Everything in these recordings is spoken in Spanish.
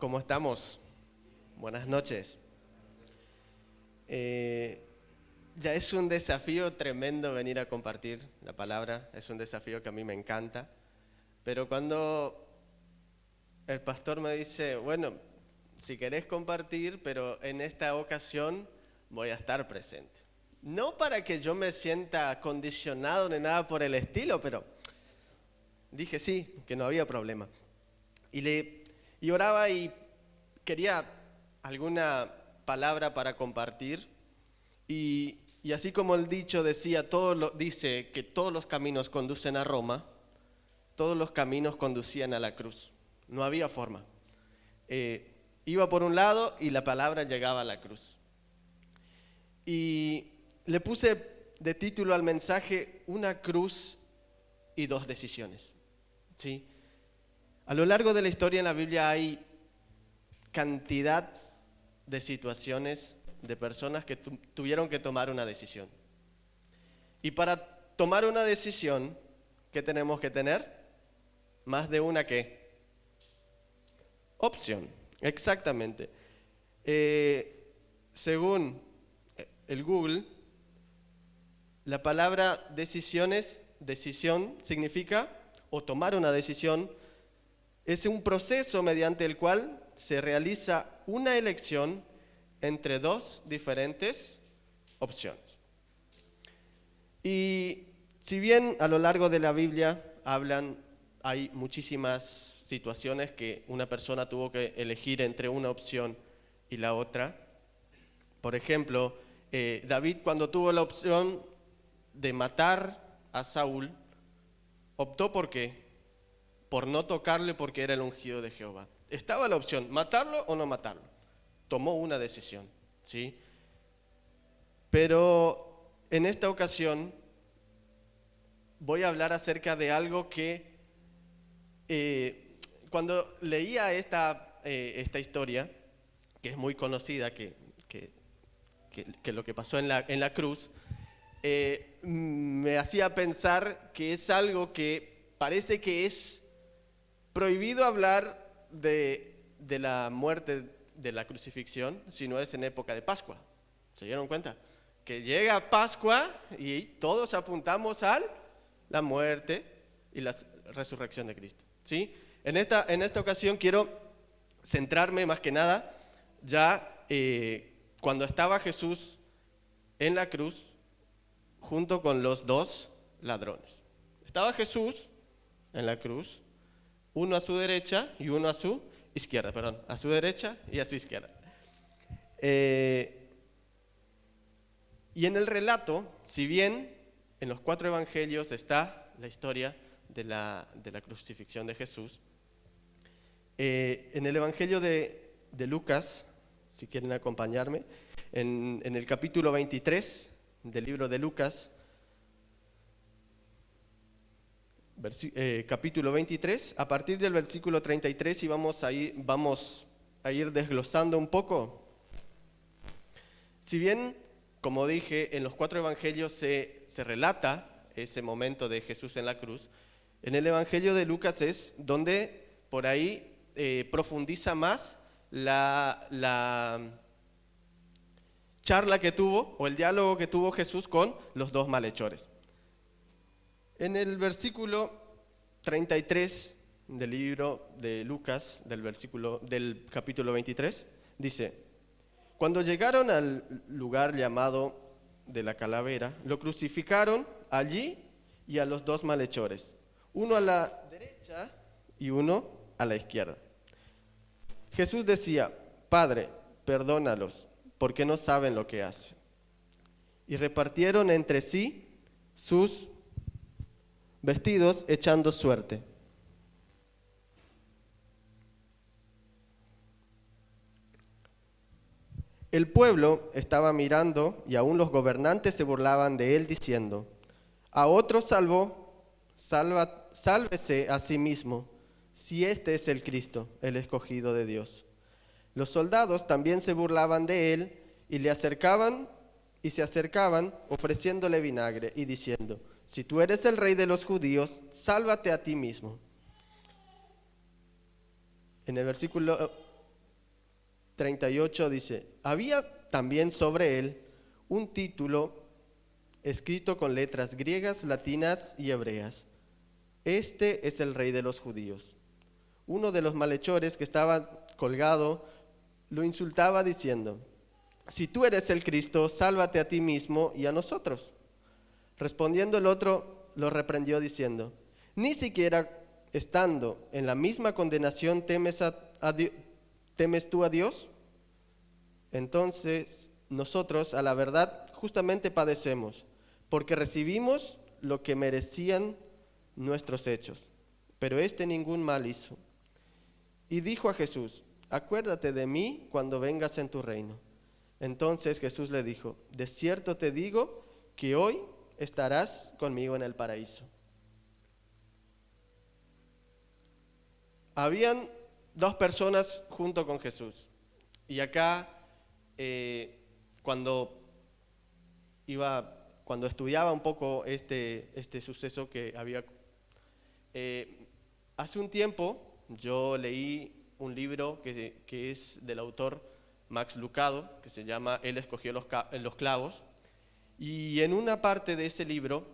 ¿Cómo estamos? Buenas noches. Ya es un desafío tremendo venir a compartir la palabra, es un desafío que a mí me encanta, pero cuando el pastor me dice, bueno, si querés compartir, pero en esta ocasión voy a estar presente. No para que yo me sienta condicionado ni nada por el estilo, pero dije sí, que no había problema. Y oraba y quería alguna palabra para compartir. Y así como el dicho decía, dice que todos los caminos conducen a Roma, todos los caminos conducían a la cruz. No había forma. Iba por un lado y la palabra llegaba a la cruz. Y le puse de título al mensaje, una cruz y dos decisiones. ¿Sí? A lo largo de la historia en la Biblia hay cantidad de situaciones de personas que tuvieron que tomar una decisión. Y para tomar una decisión, ¿qué tenemos que tener? Más de una ¿qué? Opción, exactamente. Según el Google, la palabra decisión significa, o tomar una decisión, es un proceso mediante el cual se realiza una elección entre dos diferentes opciones. Y si bien a lo largo de la Biblia hay muchísimas situaciones que una persona tuvo que elegir entre una opción y la otra. Por ejemplo, David, cuando tuvo la opción de matar a Saúl, optó ¿por qué? Por no tocarle porque era el ungido de Jehová. Estaba la opción, matarlo o no matarlo. Tomó una decisión, ¿sí? Pero en esta ocasión voy a hablar acerca de algo que cuando leía esta historia, que es muy conocida, que lo que pasó en la cruz, me hacía pensar que es algo que parece que es prohibido hablar de la muerte de la crucifixión si no es en época de Pascua. ¿Se dieron cuenta? Que llega Pascua y todos apuntamos a la muerte y la resurrección de Cristo. ¿Sí? En esta ocasión quiero centrarme más que nada ya cuando estaba Jesús en la cruz junto con los dos ladrones. Estaba Jesús en la cruz, uno a su derecha y uno a su izquierda, a su derecha y a su izquierda. Y en el relato, si bien en los 4 evangelios está la historia de la crucifixión de Jesús, en el evangelio de Lucas, si quieren acompañarme, en el capítulo 23 del libro de Lucas, capítulo 23, a partir del versículo 33 y vamos a ir desglosando un poco. Si bien, como dije, en los 4 evangelios se relata ese momento de Jesús en la cruz, en el evangelio de Lucas es donde por ahí profundiza más la charla que tuvo o el diálogo que tuvo Jesús con los dos malhechores. En el versículo 33 del libro de Lucas, del capítulo 23, dice: cuando llegaron al lugar llamado de la Calavera, lo crucificaron allí y a los dos malhechores, uno a la derecha y uno a la izquierda. Jesús decía: Padre, perdónalos, porque no saben lo que hacen. Y repartieron entre sí sus vestidos echando suerte. El pueblo estaba mirando y aún los gobernantes se burlaban de él diciendo: a otro salvó, sálvese a sí mismo, si este es el Cristo, el escogido de Dios. Los soldados también se burlaban de él y se acercaban ofreciéndole vinagre y diciendo: si tú eres el rey de los judíos, sálvate a ti mismo. En el versículo 38 dice, había también sobre él un título escrito con letras griegas, latinas y hebreas. Este es el Rey de los judíos. Uno de los malhechores que estaba colgado lo insultaba diciendo, si tú eres el Cristo, sálvate a ti mismo y a nosotros. Respondiendo el otro, lo reprendió diciendo, ni siquiera estando en la misma condenación temes tú a Dios. Entonces nosotros a la verdad justamente padecemos, porque recibimos lo que merecían nuestros hechos, pero este ningún mal hizo. Y dijo a Jesús, acuérdate de mí cuando vengas en tu reino. Entonces Jesús le dijo, de cierto te digo que hoy estarás conmigo en el paraíso. Habían dos personas junto con Jesús. Y acá, cuando estudiaba un poco este suceso que había, hace un tiempo yo leí un libro que es del autor Max Lucado, que se llama Él escogió los clavos, y en una parte de ese libro,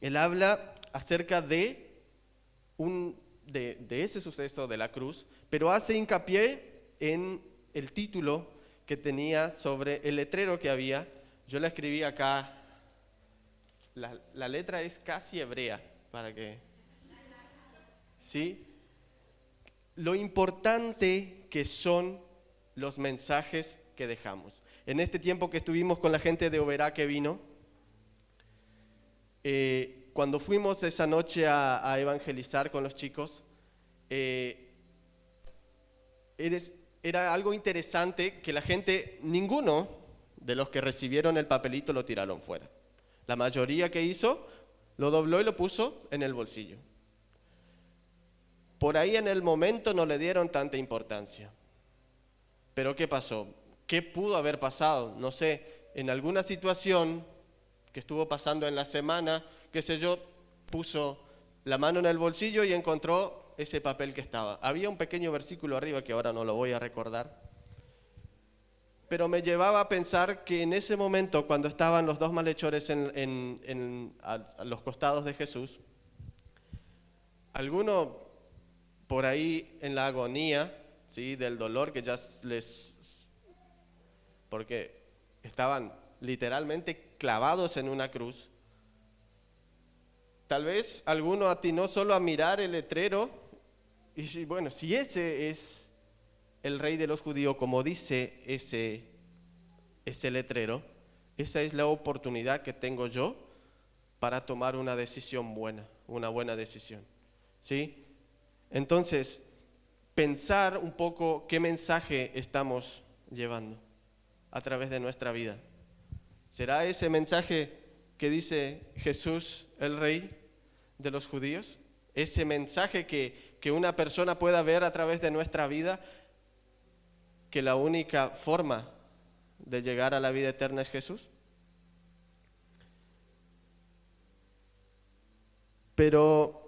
él habla acerca de ese suceso de la cruz, pero hace hincapié en el título que tenía sobre el letrero que había. Yo la escribí acá, la letra es casi hebrea, para que... ¿Sí? Lo importante que son los mensajes que dejamos. En este tiempo que estuvimos con la gente de Oberá que vino, cuando fuimos esa noche a evangelizar con los chicos, era algo interesante que la gente, ninguno de los que recibieron el papelito lo tiraron fuera. La mayoría que hizo, lo dobló y lo puso en el bolsillo. Por ahí en el momento no le dieron tanta importancia. Pero ¿qué pasó? ¿Qué pudo haber pasado? No sé, en alguna situación que estuvo pasando en la semana, qué sé yo, puso la mano en el bolsillo y encontró ese papel que estaba. Había un pequeño versículo arriba que ahora no lo voy a recordar, pero me llevaba a pensar que en ese momento, cuando estaban los dos malhechores a los costados de Jesús, alguno por ahí en la agonía, ¿sí?, del dolor que ya porque estaban literalmente clavados en una cruz, tal vez alguno atinó solo a mirar el letrero y bueno, si ese es el Rey de los judíos, como dice ese letrero, esa es la oportunidad que tengo yo para tomar una decisión buena, una buena decisión, ¿sí? Entonces, pensar un poco qué mensaje estamos llevando a través de nuestra vida. ¿Será ese mensaje que dice Jesús, el Rey de los judíos? Ese mensaje que una persona pueda ver a través de nuestra vida, que la única forma de llegar a la vida eterna es Jesús. Pero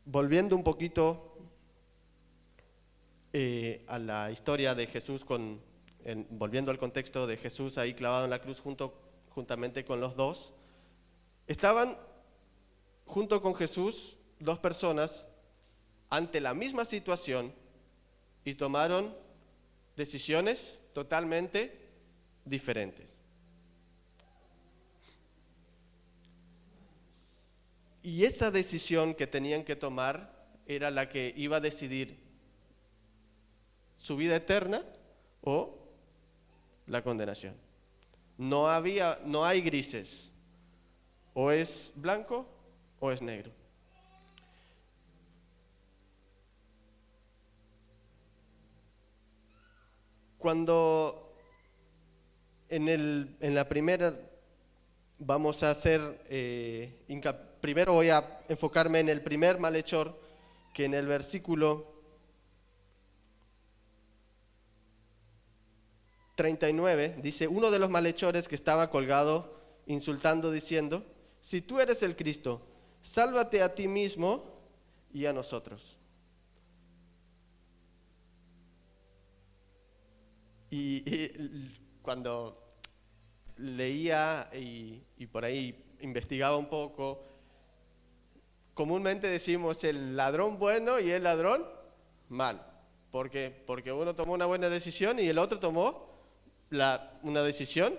volviendo un poquito a la historia de Jesús, volviendo al contexto de Jesús ahí clavado en la cruz juntamente con los dos, estaban junto con Jesús dos personas ante la misma situación y tomaron decisiones totalmente diferentes. Y esa decisión que tenían que tomar era la que iba a decidir su vida eterna o la condenación. No hay grises. O es blanco o es negro. Cuando en la primera vamos a hacer primero voy a enfocarme en el primer malhechor, que en el versículo 39 dice, uno de los malhechores que estaba colgado insultando diciendo, si tú eres el Cristo, sálvate a ti mismo y a nosotros. Cuando leía y por ahí investigaba un poco, comúnmente decimos el ladrón bueno y el ladrón mal. ¿Por qué? Porque uno tomó una buena decisión y el otro tomó una decisión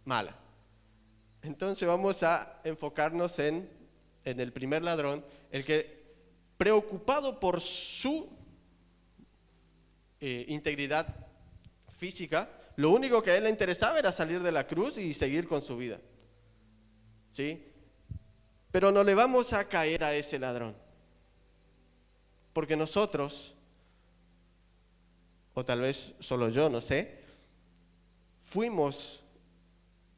mala. Entonces vamos a enfocarnos en el primer ladrón, el que preocupado por su integridad física, lo único que a él le interesaba era salir de la cruz y seguir con su vida. ¿Sí? Pero no le vamos a caer a ese ladrón. Porque nosotros, o tal vez solo yo, no sé, fuimos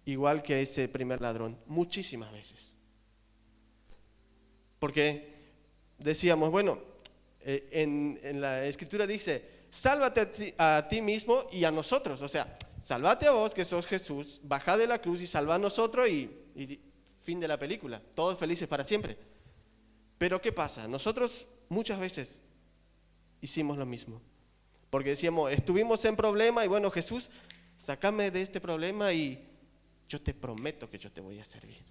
igual que ese primer ladrón muchísimas veces. Porque decíamos, bueno, en la Escritura dice, sálvate a ti mismo y a nosotros. O sea, sálvate a vos que sos Jesús, baja de la cruz y salva a nosotros y fin de la película. Todos felices para siempre. Pero ¿qué pasa? Nosotros muchas veces hicimos lo mismo. Porque decíamos, estuvimos en problema y bueno, Jesús, sácame de este problema y yo te prometo que yo te voy a servir.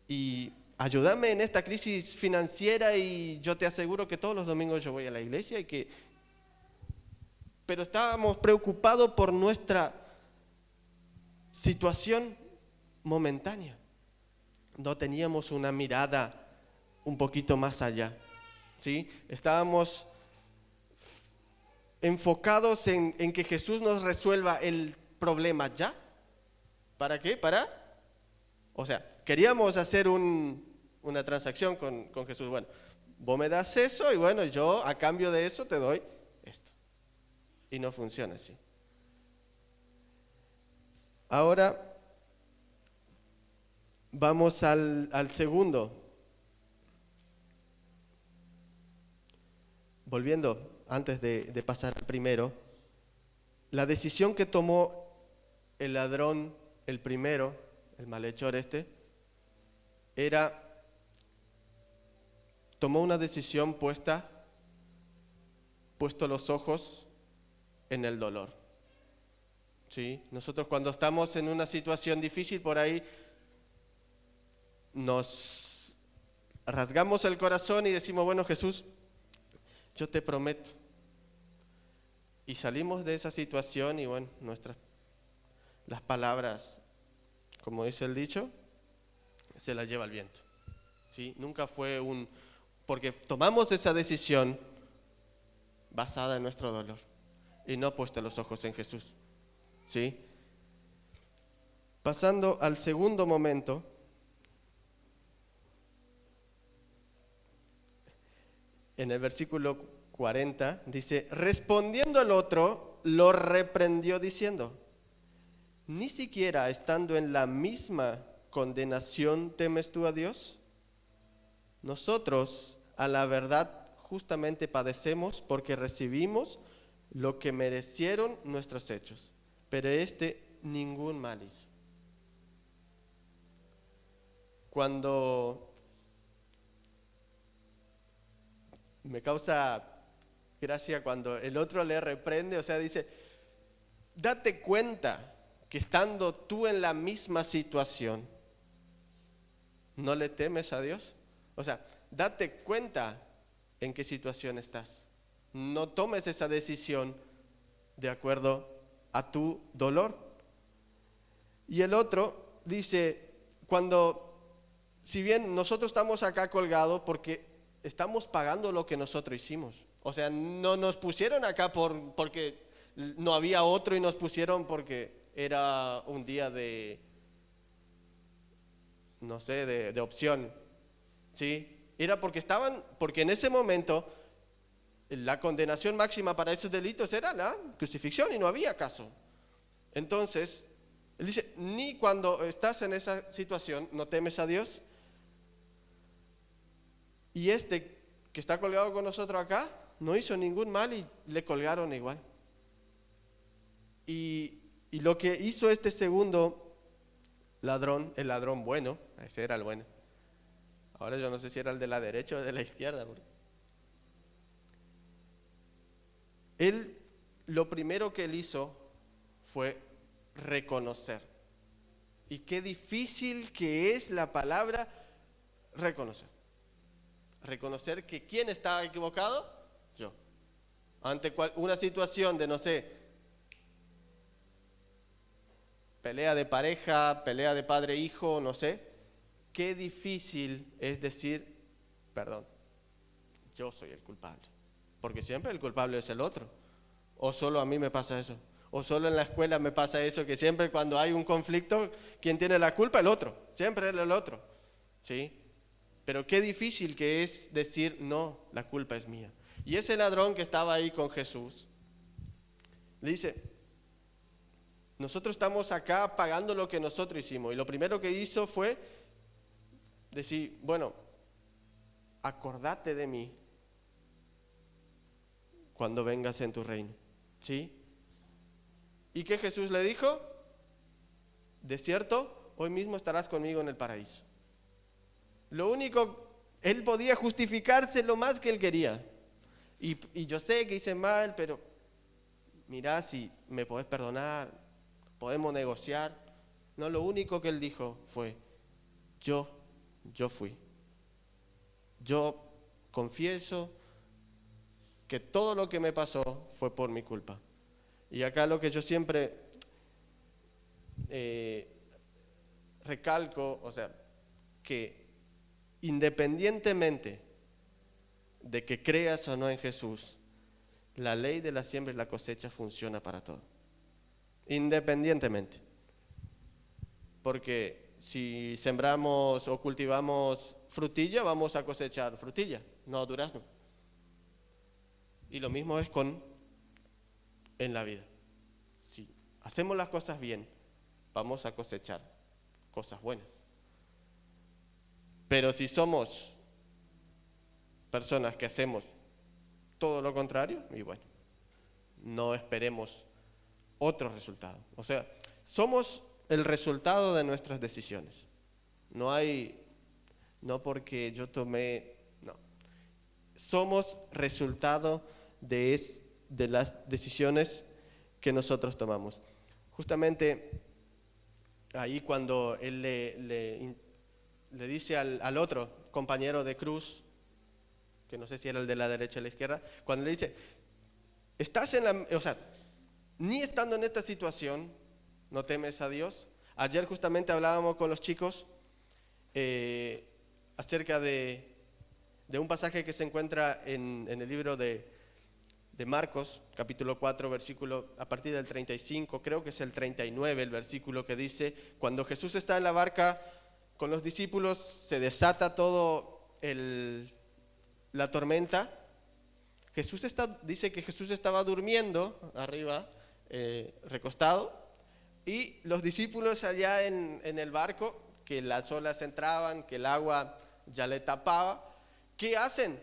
Y ayúdame en esta crisis financiera y yo te aseguro que todos los domingos yo voy a la iglesia pero estábamos preocupados por nuestra situación momentánea. No teníamos una mirada un poquito más allá, ¿sí? Estábamos enfocados en que Jesús nos resuelva el problema ya. ¿Para qué? O sea, queríamos hacer una transacción con Jesús. Bueno, vos me das eso y bueno, yo a cambio de eso te doy esto. Y no funciona así. Ahora vamos al segundo. Volviendo, antes de pasar al primero, la decisión que tomó el ladrón, el primero, el malhechor tomó una decisión puesto los ojos en el dolor. ¿Sí? Nosotros cuando estamos en una situación difícil por ahí, nos rasgamos el corazón y decimos, bueno, Jesús, yo te prometo. Y salimos de esa situación y bueno, las palabras, como dice el dicho, se las lleva el viento. ¿Sí? Nunca fue porque tomamos esa decisión basada en nuestro dolor y no puesto los ojos en Jesús. ¿Sí? Pasando al segundo momento, en el versículo 40 dice, respondiendo el otro, lo reprendió diciendo, ¿ni siquiera estando en la misma condenación temes tú a Dios? Nosotros, a la verdad, justamente padecemos porque recibimos lo que merecieron nuestros hechos, pero ningún mal hizo. Cuando me causa gracia cuando el otro le reprende, o sea, dice, date cuenta que estando tú en la misma situación, ¿no le temes a Dios? O sea, date cuenta en qué situación estás. No tomes esa decisión de acuerdo a tu dolor. Y el otro dice, si bien nosotros estamos acá colgados porque estamos pagando lo que nosotros hicimos. O sea, no nos pusieron acá porque no había otro y nos pusieron porque era un día de opción. ¿Sí? Era porque en ese momento la condenación máxima para esos delitos era la crucifixión y no había caso. Entonces, él dice, ni cuando estás en esa situación no temes a Dios. Y que está colgado con nosotros acá, no hizo ningún mal y le colgaron igual. Y lo que hizo este segundo ladrón, el ladrón bueno, ese era el bueno. Ahora yo no sé si era el de la derecha o de la izquierda. Él lo primero que él hizo fue reconocer. Y qué difícil que es la palabra reconocer. Reconocer que ¿quién estaba equivocado? Yo. Ante una situación de, no sé, pelea de pareja, pelea de padre-hijo, no sé, qué difícil es decir, perdón, yo soy el culpable. Porque siempre el culpable es el otro. O solo a mí me pasa eso. O solo en la escuela me pasa eso, que siempre cuando hay un conflicto, ¿quién tiene la culpa? El otro. Siempre es el otro. ¿Sí? Pero qué difícil que es decir, no, la culpa es mía. Y ese ladrón que estaba ahí con Jesús, le dice, nosotros estamos acá pagando lo que nosotros hicimos. Y lo primero que hizo fue decir, bueno, acordate de mí cuando vengas en tu reino. ¿Sí? ¿Y qué Jesús le dijo? De cierto, hoy mismo estarás conmigo en el paraíso. Lo único, él podía justificarse lo más que él quería. Y yo sé que hice mal, pero mirá, si me podés perdonar, podemos negociar. No, lo único que él dijo fue, yo fui. Yo confieso que todo lo que me pasó fue por mi culpa. Y acá lo que yo siempre recalco, o sea, que independientemente de que creas o no en Jesús, la ley de la siembra y la cosecha funciona para todo. Independientemente. Porque si sembramos o cultivamos frutilla, vamos a cosechar frutilla, no durazno. Y lo mismo es en la vida. Si hacemos las cosas bien, vamos a cosechar cosas buenas. Pero si somos personas que hacemos todo lo contrario, y bueno, no esperemos otro resultado. O sea, somos el resultado de nuestras decisiones. No porque yo tomé, no. Somos resultado de las decisiones que nosotros tomamos. Justamente ahí cuando él le dice al otro compañero de cruz, que no sé si era el de la derecha o la izquierda, cuando le dice, ni estando en esta situación, no temes a Dios. Ayer justamente hablábamos con los chicos acerca de un pasaje que se encuentra en el libro de Marcos, capítulo 4, versículo a partir del 35, creo que es el 39 el versículo que dice, cuando Jesús está en la barca con los discípulos, se desata todo la tormenta. Dice que Jesús estaba durmiendo arriba, recostado, y los discípulos allá en el barco, que las olas entraban, que el agua ya le tapaba, ¿qué hacen?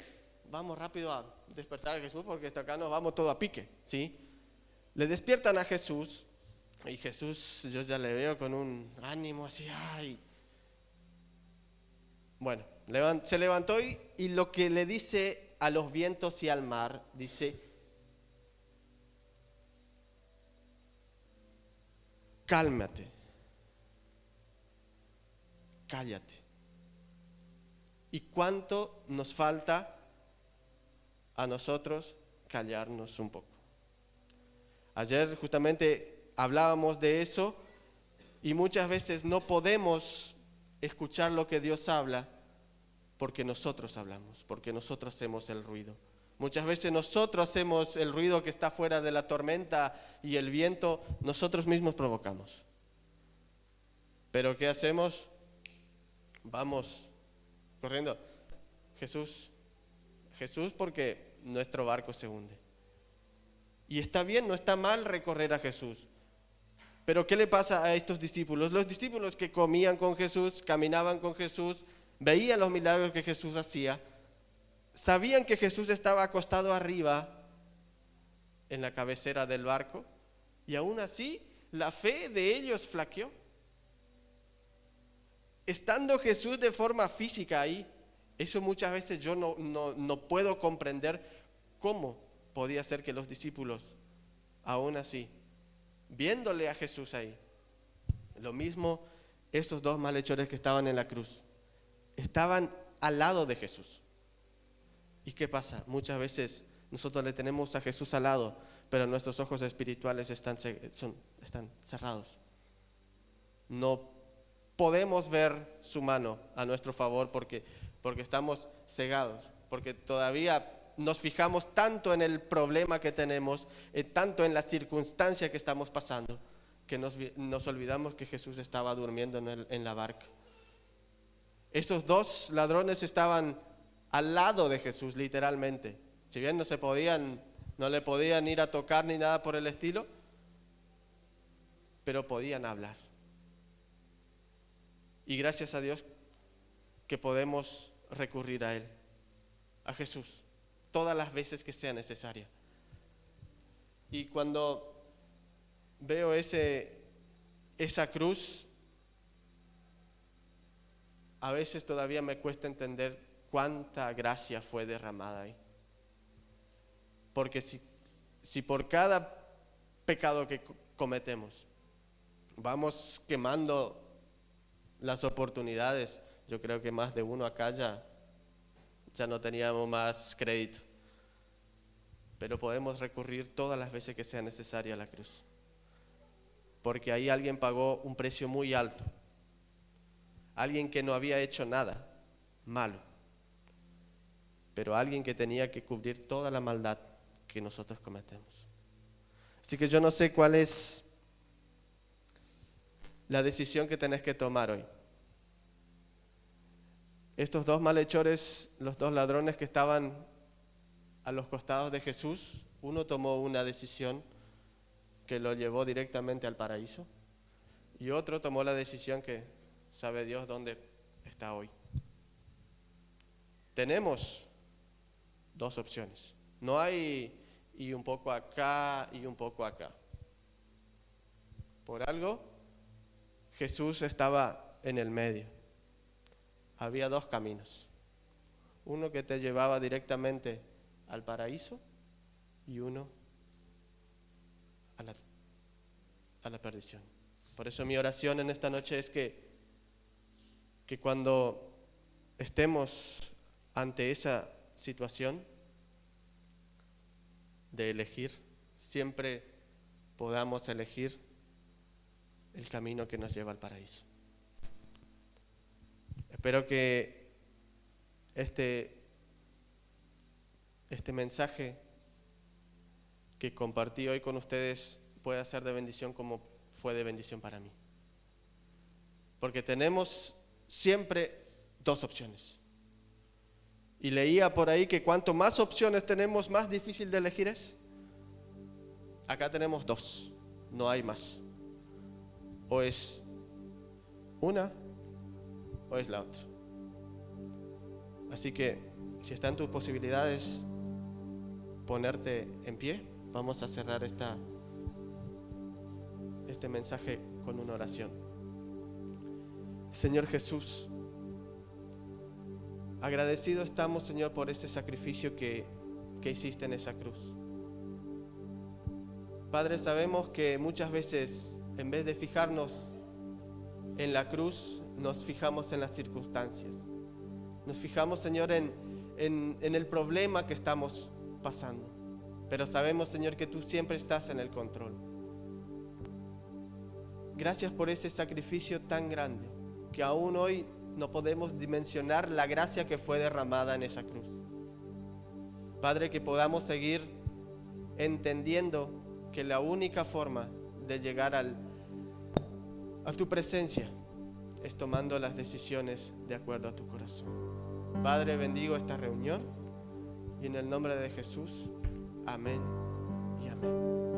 Vamos rápido a despertar a Jesús porque hasta acá nos vamos todo a pique, ¿sí? Le despiertan a Jesús y Jesús, yo ya le veo con un ánimo así, ay. Bueno, se levantó y lo que le dice a los vientos y al mar, dice, cálmate, cállate. ¿Y cuánto nos falta a nosotros callarnos un poco? Ayer justamente hablábamos de eso y muchas veces no podemos escuchar lo que Dios habla porque nosotros hablamos, porque nosotros hacemos el ruido. Muchas veces nosotros hacemos el ruido que está fuera de la tormenta y el viento, nosotros mismos provocamos. Pero ¿qué hacemos? Vamos corriendo. Jesús, porque nuestro barco se hunde. Y está bien, no está mal recorrer a Jesús. Pero ¿qué le pasa a estos discípulos? Los discípulos que comían con Jesús, caminaban con Jesús, veían los milagros que Jesús hacía, sabían que Jesús estaba acostado arriba en la cabecera del barco y aún así la fe de ellos flaqueó. Estando Jesús de forma física ahí, eso muchas veces yo no puedo comprender cómo podía ser que los discípulos aún así, viéndole a Jesús ahí, lo mismo esos dos malhechores que estaban en la cruz, estaban al lado de Jesús. ¿Y qué pasa? Muchas veces nosotros le tenemos a Jesús al lado, pero nuestros ojos espirituales están cerrados. No podemos ver su mano a nuestro favor porque estamos cegados, porque todavía nos fijamos tanto en el problema que tenemos, tanto en la circunstancia que estamos pasando, que nos olvidamos que Jesús estaba durmiendo en la barca. Esos dos ladrones estaban al lado de Jesús, literalmente. Si bien no le podían ir a tocar ni nada por el estilo, pero podían hablar. Y gracias a Dios que podemos recurrir a Él, a Jesús, todas las veces que sea necesaria. Y cuando veo esa cruz, a veces todavía me cuesta entender cuánta gracia fue derramada ahí. Porque si por cada pecado que cometemos vamos quemando las oportunidades, yo creo que más de uno acá ya no teníamos más crédito. Pero podemos recurrir todas las veces que sea necesaria a la cruz. Porque ahí alguien pagó un precio muy alto. Alguien que no había hecho nada malo. Pero alguien que tenía que cubrir toda la maldad que nosotros cometemos. Así que yo no sé cuál es la decisión que tenés que tomar hoy. Estos dos malhechores, los dos ladrones que estaban a los costados de Jesús, uno tomó una decisión que lo llevó directamente al paraíso y otro tomó la decisión que sabe Dios dónde está hoy. Tenemos dos opciones. No hay y un poco acá y un poco acá. Por algo, Jesús estaba en el medio. Había dos caminos. Uno que te llevaba directamente al paraíso y uno a la perdición. Por eso mi oración en esta noche es que cuando estemos ante esa situación de elegir, siempre podamos elegir el camino que nos lleva al paraíso. Espero que este mensaje que compartí hoy con ustedes pueda ser de bendición como fue de bendición para mí. Porque tenemos siempre dos opciones. Y leía por ahí que cuanto más opciones tenemos, más difícil de elegir es. Acá tenemos dos, no hay más. O es una o es la otra. Así que si están tus posibilidades ponerte en pie, vamos a cerrar este mensaje con una oración. Señor Jesús, agradecido estamos, Señor, por ese sacrificio que hiciste en esa cruz. Padre, sabemos que muchas veces, en vez de fijarnos en la cruz, nos fijamos en las circunstancias. Nos fijamos, Señor, en el problema que estamos pasando. Pero sabemos, Señor, que tú siempre estás en el control. Gracias por ese sacrificio tan grande, que aún hoy no podemos dimensionar la gracia que fue derramada en esa cruz. Padre, que podamos seguir entendiendo que la única forma de llegar a tu presencia es tomando las decisiones de acuerdo a tu corazón. Padre, bendigo esta reunión y en el nombre de Jesús, amén y amén.